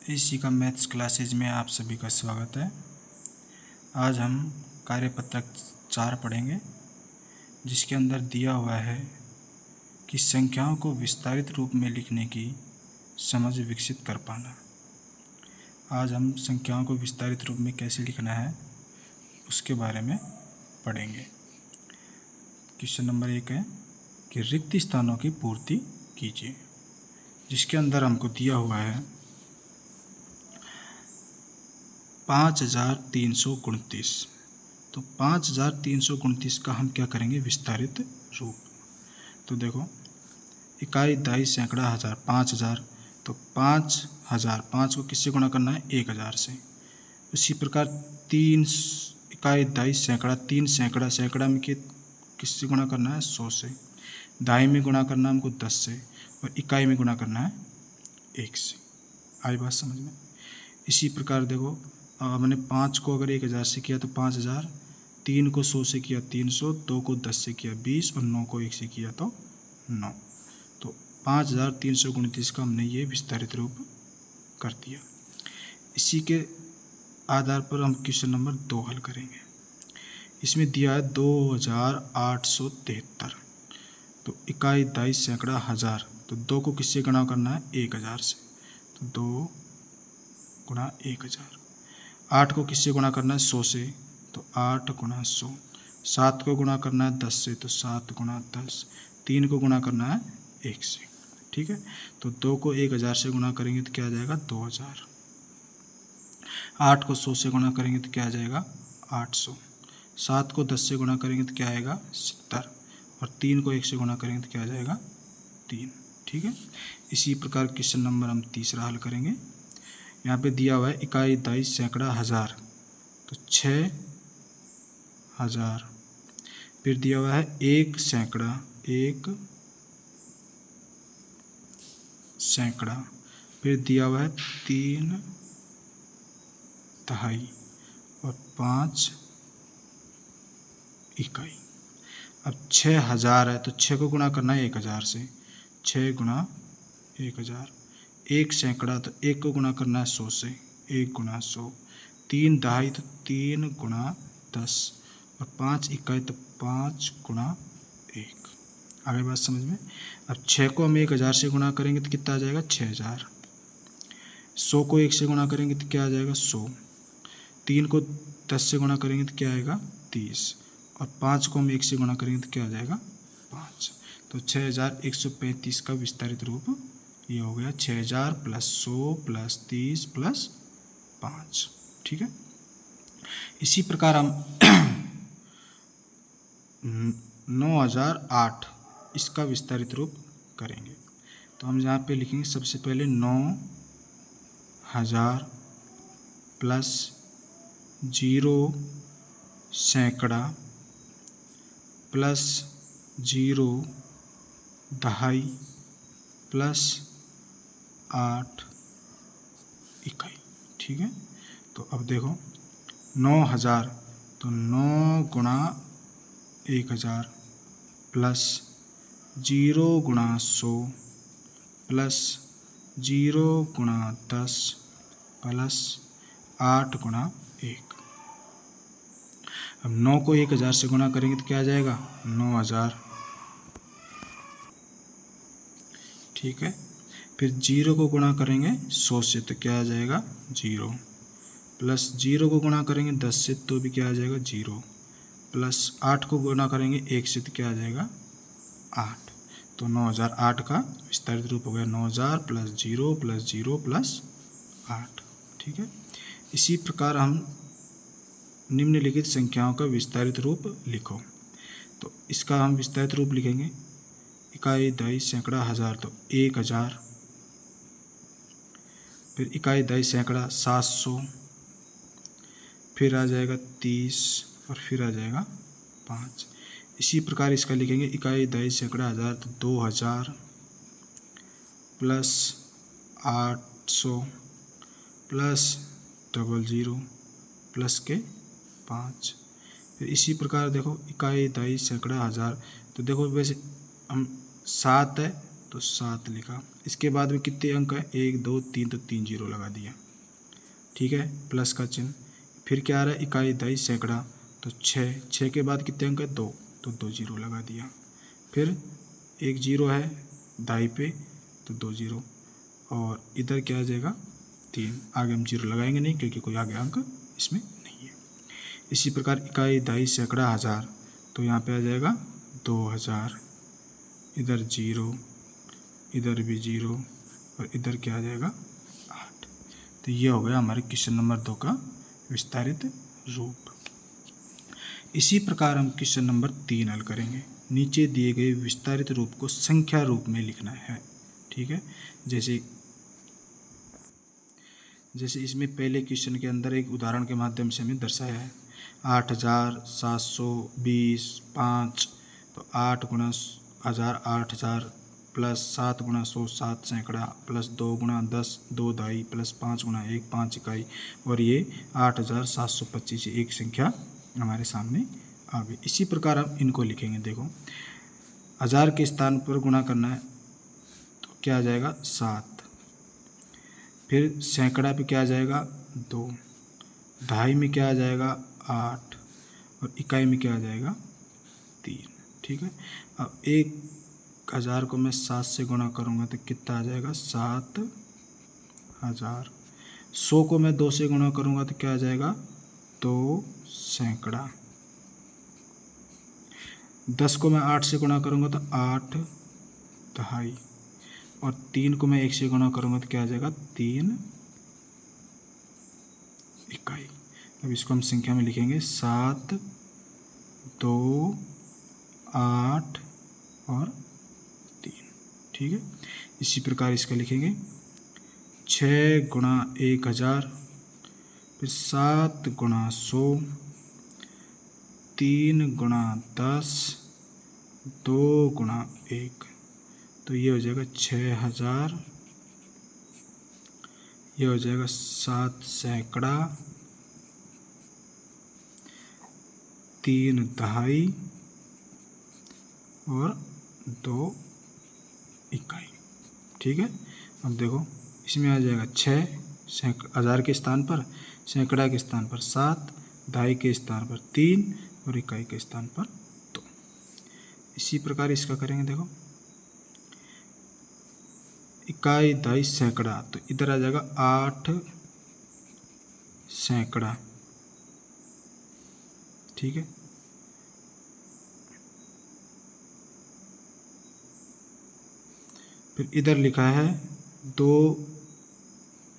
इसी का maths classes में आप सभी का स्वागत है। आज हम कार्यपत्रक 4 पढ़ेंगे, जिसके अंदर दिया हुआ है कि संख्याओं को विस्तारित रूप में लिखने की समझ विकसित कर पाना। आज हम संख्याओं को विस्तारित रूप में कैसे लिखना है उसके बारे में पढ़ेंगे। क्वेश्चन नंबर 1 है कि रिक्त स्थानों की पूर्ति कीजिए, जिसके अंदर हमको दिया हुआ है 5329। तो 5329 का हम क्या करेंगे, विस्तारित रूप। तो देखो, इकाई, दहाई, सैकड़ा, हज़ार, 5000। तो 5000, 5 को किससे गुणा करना है, 1000 से। उसी प्रकार 3 इकाई, दहाई, सैकड़ा, 3 सैकड़ा, सैकड़ा में किससे गुणा करना है, 100 से। दहाई में गुणा करना है हमको 10 से, और इकाई में गुणा करना है 1 से। आई बात समझ में। इसी प्रकार देखो, हमने 5 को अगर 1000 से किया तो 5000, 3 को 100 से किया 300, 2 को 10 से किया 20, और 9 को 1 से किया तो 9। तो 5329 का हमने ये विस्तारित रूप कर दिया। इसी के आधार पर हम क्वेश्चन नंबर 2 हल करेंगे। इसमें दिया है 2873। तो इकाई, दहाई, सैकड़ा, हज़ार। तो 2 को किससे गुणा करना है, 1000 से। तो 2 गुणा 1000। 8 को किससे गुणा करना है, 100 से। तो 8 गुणा 100। 7 को गुणा करना है 10 से। तो 7 गुणा 10। 3 को गुणा करना है 1 से। ठीक है। तो 2 को 1000 से गुणा करेंगे तो क्या आ जाएगा, 2000। 8 को 100 से गुणा करेंगे तो क्या आ जाएगा, 800। 7 को 10 से गुणा करेंगे तो क्या आएगा, 70। और 3 को 1 से गुणा करेंगे तो क्या आ जाएगा, 3। ठीक है। इसी प्रकार क्वेश्चन नंबर हम तीसरा हल करेंगे। यहाँ पे दिया हुआ है इकाई, दहाई, सैकड़ा, हज़ार। तो 6000। फिर दिया हुआ है 1 सैकड़ा, 1 सैकड़ा। फिर दिया हुआ है 3 दहाई और 5 इकाई। अब 6000 है तो 6 को गुणा करना है 1000 से। 6 गुणा 1000। 1 सैकड़ा, तो 1 को गुणा करना है 100 से। 1 गुणा 100। 3 दहाई, तो 3 गुणा 10। और 5 इकाई, तो 5 गुणा 1। आगे बात समझ में। अब 6 को हम 1000 से गुणा करेंगे तो कितना आ जाएगा, 6000। 100 को 1 से गुणा करेंगे तो क्या आ जाएगा, 100। 3 को 10 से गुणा करेंगे तो क्या आएगा, 30। और 5 को हम 1 से गुणा करेंगे तो क्या आ जाएगा, 5। तो 6135 का विस्तारित रूप ये हो गया, 6000 प्लस 100 प्लस 30 प्लस 5। ठीक है। इसी प्रकार हम 9008 इसका विस्तारित रूप करेंगे। तो हम यहाँ पे लिखेंगे सबसे पहले 9000 प्लस 0 सैकड़ा प्लस 0 दहाई प्लस 8 इकाई। ठीक है। तो अब देखो 9000, तो 9 गुणा 1000 प्लस 0 गुणा 100 प्लस 0 गुणा 10 प्लस 8 गुणा 1। अब 9 को 1000 से गुणा करेंगे तो क्या आ जाएगा, 9000। ठीक है। फिर 0 को गुणा करेंगे 100 से तो क्या आ जाएगा, 0। प्लस 0 को गुणा करेंगे 10 से तो भी क्या आ जाएगा, 0। प्लस 8 को गुणा करेंगे 1 से तो क्या आ जाएगा, 8। तो 9008 का विस्तारित रूप हो गया 9000 प्लस 0 प्लस 0 प्लस 8। ठीक है। इसी प्रकार हम निम्नलिखित संख्याओं का विस्तारित रूप लिखो। तो इसका हम विस्तारित रूप लिखेंगे, इकाई, दहाई, सैकड़ा, हज़ार। तो 1000। फिर इकाई, दहाई, सैकड़ा 700। फिर आ जाएगा 30, और फिर आ जाएगा 5। इसी प्रकार इसका लिखेंगे, इकाई, दहाई, सैकड़ा, हज़ार। तो 2000 प्लस 800 प्लस 00 प्लस के 5। फिर इसी प्रकार देखो, इकाई, दहाई, सैकड़ा, हज़ार। तो देखो वैसे हम 7 है तो 7 लिखा। इसके बाद में कितने अंक है, 1 2 3, तो 3 जीरो लगा दिया, ठीक है, प्लस का चिन्ह। फिर क्या आ रहा है, इकाई दहाई सैकड़ा, तो 6 के बाद कितने अंक है, 2, तो 2 जीरो लगा दिया। फिर 1 जीरो है दहाई पे, तो 2 जीरो, और इधर क्या आ जाएगा, 3। आगे हम जीरो लगाएंगे नहीं क्योंकि कोई आगे अंक इसमें नहीं है। इसी प्रकार इकाई दहाई सैकड़ा हज़ार, तो यहाँ पे आ जाएगा 2000, इधर जीरो, इधर भी जीरो, और इधर क्या आ जाएगा, 8। तो ये हो गया हमारे क्वेश्चन नंबर 2 का विस्तारित रूप। इसी प्रकार हम क्वेश्चन नंबर 3 हल करेंगे। नीचे दिए गए विस्तारित रूप को संख्या रूप में लिखना है, ठीक है। जैसे इसमें पहले क्वेश्चन के अंदर एक उदाहरण के माध्यम से हमें दर्शाया है 8720 5, तो 8 गुणा 1000 8000, प्लस 7 गुणा 100 7 सैकड़ा, प्लस 2 गुणा 10 2 दहाई, प्लस 5 गुणा 1 5 इकाई, और ये 8725 एक संख्या हमारे सामने आ गई। इसी प्रकार हम इनको लिखेंगे। देखो 1000 के स्थान पर गुणा करना है तो क्या आ जाएगा, 7। फिर सैकड़ा पे क्या आ जाएगा, 2, दहाई में क्या आ जाएगा, 8, और इकाई में क्या आ जाएगा, 3, ठीक है। अब 1000 को मैं 7 से गुणा करूँगा तो कितना आ जाएगा, 7000। 100 को मैं 2 से गुणा करूँगा तो क्या आ जाएगा, 2 सैकड़ा। 10 को मैं 8 से गुणा करूँगा तो 8 दहाई, और 3 को मैं 1 से गुणा करूँगा तो क्या आ जाएगा, 3 इकाई। अब इसको हम संख्या में लिखेंगे 7 2 8 और 3, ठीक है। इसी प्रकार इसका लिखेंगे 6 गुणा 1000, फिर 7 गुणा 100, 3 गुणा 10, 2 गुणा 1, तो ये हो जाएगा 6000, ये हो जाएगा 7 सैकड़ा, 3 दहाई और 2 इकाई, ठीक है। अब देखो इसमें आ जाएगा 6 1000 के स्थान पर, सैकड़ा के स्थान पर 7, दहाई के स्थान पर 3 और इकाई के स्थान पर 2। इसी प्रकार इसका करेंगे। देखो इकाई दहाई सैकड़ा, तो इधर आ जाएगा 8 सैकड़ा, ठीक है। फिर इधर लिखा है 2,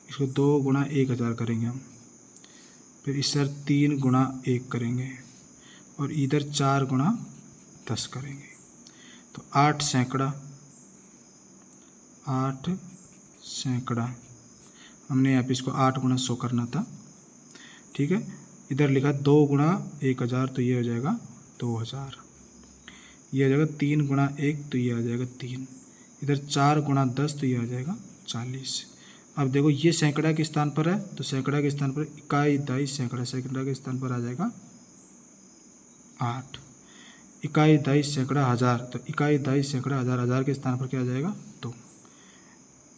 इसको 2 गुणा 1000 करेंगे हम, फिर इस सर 3 गुणा 1 करेंगे, और इधर 4 गुणा 10 करेंगे, तो 8 सैकड़ा, 8 सैकड़ा। हमने यहाँ पे इसको 8 गुणा 100 करना था, ठीक है। इधर लिखा 2 गुणा 1000, तो ये हो जाएगा 2000, ये हो जाएगा 3 गुणा 1, तो ये आ जाएगा 3, इधर 4 गुणा 10, तो ये आ जाएगा 40। अब देखो ये सैकड़ा के स्थान पर है, तो सैकड़ा के स्थान पर इकाई दहाई सैकड़ा, सैकड़ा के स्थान पर आ जाएगा 8। इकाई दहाई सैकड़ा हज़ार, तो इकाई दहाई सैकड़ा हज़ार, हज़ार के स्थान पर क्या आ जाएगा, 2।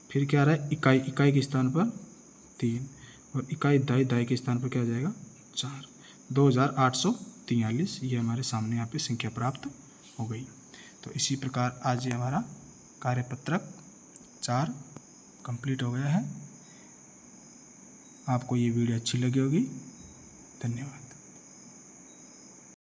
फिर क्या आ रहा है, इकाई, इकाई के स्थान पर 3, और इकाई दहाई, दहाई के स्थान पर क्या आ जाएगा, 4। 2843 ये हमारे सामने यहाँ पे संख्या प्राप्त हो गई। तो इसी प्रकार आज ये हमारा कार्यपत्रक 4 कंप्लीट हो गया है। आपको ये वीडियो अच्छी लगी होगी। धन्यवाद।